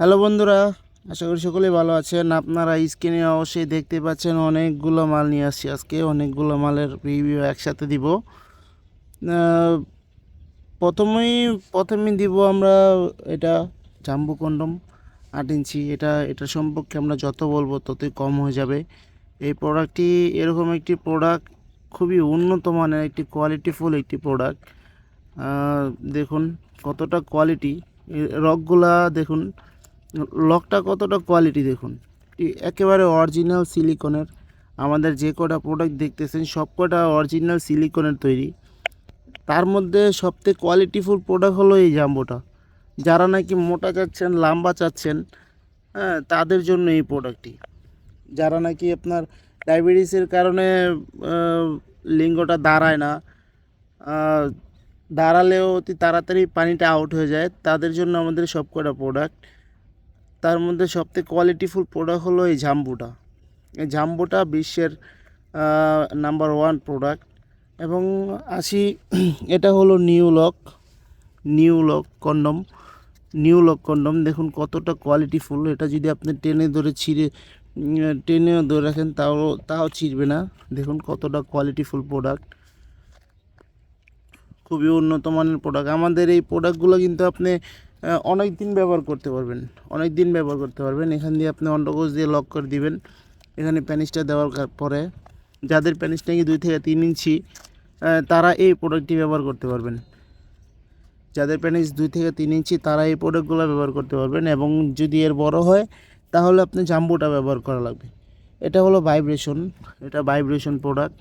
Hello বন্ধুরা, আশা করি সকলেই ভালো আছেন। আপনারা স্ক্রিনে অবশ্যই দেখতে পাচ্ছেন অনেকগুলো মাল নিয়ে আসছি। আজকে অনেকগুলো মালের রিভিউ একসাথে দিব। আহ, প্রথমেই দিব আমরা এটা জাম্বু কন্ডম 8 ইঞ্চি। এটা সম্পর্কে আমরা যত বলবো ততই কম হয়ে যাবে। এই প্রোডাক্টটি এরকম একটি প্রোডাক্ট, খুবই উন্নত মানের একটি কোয়ালিটিফুল একটি প্রোডাক্ট। দেখুন কতটা কোয়ালিটি, রকগুলা দেখুন, লকটা কতটা কোয়ালিটি দেখুন। একেবারে অরিজিনাল সিলিকনের। আমাদের যে কটা প্রোডাক্ট দেখতেছেন সব কটা অরিজিনাল সিলিকনের তৈরি। তার মধ্যে সবথেকে কোয়ালিটিফুল প্রোডাক্ট হলো এই জাম্বোটা। যারা নাকি মোটা চাচ্ছেন, লম্বা চাচ্ছেন, হ্যাঁ, তাদের জন্য এই প্রোডাক্টটি। যারা নাকি আপনার ডায়াবেটিসের কারণে লিঙ্গটা দাঁড়ায় না, আহ, দাঁড়ালেও অতি তাড়াতাড়ি পানিটা আউট হয়ে যায়, তাদের জন্য আমাদের সব কটা প্রোডাক্ট। তার মধ্যে সবথেকে কোয়ালিটিফুল প্রোডাক্ট হলো এই জাম্বুটা। এই জাম্বুটা বিশ্বের নাম্বার 1 প্রোডাক্ট। এবং আসি, এটা হলো নিউ লক কন্ডম। দেখুন কতটা কোয়ালিটিফুল। এটা যদি আপনি টেনে ধরে টেনেও ধরে রাখেন তাও ছিঁড়বে না। দেখুন কতটা কোয়ালিটিফুল প্রোডাক্ট, খুবই উন্নত মানের প্রোডাক্ট। আমাদের এই প্রোডাক্টগুলো কিন্তু আপনি অনেক দিন ব্যবহার করতে পারবেন। এখান দিয়ে আপনি অন্ডকোষ দিয়ে লক করে দিবেন। এখানে প্যানিসটা দেওয়ার পরে যাদের প্যানিস নাকি 2 থেকে 3 ইঞ্চি, তারা এই প্রোডাক্টটি ব্যবহার করতে পারবেন। যাদের প্যানিস 2 থেকে 3 ইঞ্চি তারা এই প্রোডাক্টগুলো ব্যবহার করতে পারবেন। এবং যদি এর বড় হয় তাহলে আপনি জাম্বুটা ব্যবহার করা লাগবে। এটা হলো ভাইব্রেশন প্রোডাক্ট।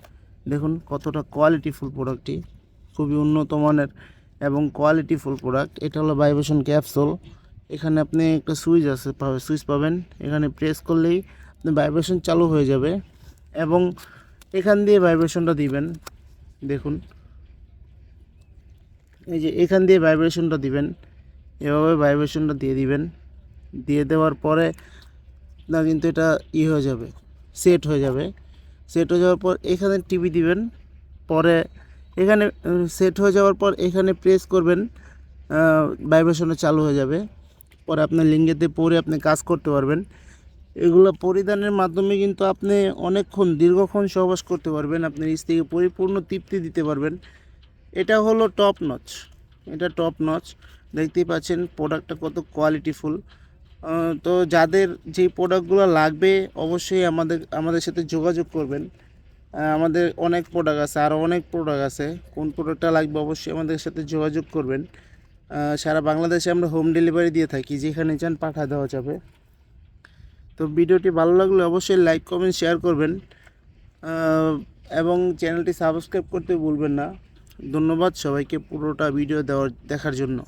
দেখুন কতটা কোয়ালিটিফুল প্রোডাক্টটি, খুবই উন্নত মানের এবং কোয়ালিটিফুল প্রোডাক্ট। এটা হলো ভাইব্রেশন ক্যাপসুল। এখানে আপনি একটা সুইচ পাবেন। এখানে প্রেস করলেই আপনি ভাইব্রেশন চালু হয়ে যাবে এবং এখান দিয়ে ভাইব্রেশনটা দিবেন। দেখুন, এই যে এখান দিয়ে ভাইব্রেশনটা দিবেন, এভাবে ভাইব্রেশনটা দিয়ে দিবেন। দিয়ে দেওয়ার পরে না কিন্তু এটা হয়ে যাবে, সেট হয়ে যাওয়ার পর এখানে টিপি দিবেন। পরে এখানে সেট হয়ে যাওয়ার পর এখানে প্রেস করবেন, ভাইব্রেশনটা চালু হয়ে যাবে। পরে আপনার লিঙ্গেতে পরে আপনি কাজ করতে পারবেন। এগুলো পরিধানের মাধ্যমে কিন্তু আপনি দীর্ঘক্ষণ সহবাস করতে পারবেন। আপনার স্ত্রীকে পরিপূর্ণ তৃপ্তি দিতে পারবেন। এটা হলো টপ নচ। দেখতেই পাচ্ছেন প্রোডাক্টটা কত কোয়ালিটিফুল। তো যাদের যেই প্রোডাক্টগুলো লাগবে অবশ্যই আমাদের সাথে যোগাযোগ করবেন। আমাদের অনেক প্রোডাক্ট আছে, আরও অনেক প্রোডাক্ট আছে। কোন প্রোডাক্টটা লাগবে অবশ্যই আমাদের সাথে যোগাযোগ করবেন। সারা বাংলাদেশে আমরা হোম ডেলিভারি দিয়ে থাকি, যেখানে চান পাঠা দেওয়া যাবে। তো ভিডিওটি ভালো লাগলে অবশ্যই লাইক, কমেন্ট, শেয়ার করবেন এবং চ্যানেলটি সাবস্ক্রাইব করতে ভুলবেন না। ধন্যবাদ সবাইকে পুরোটা ভিডিও দেখার জন্য।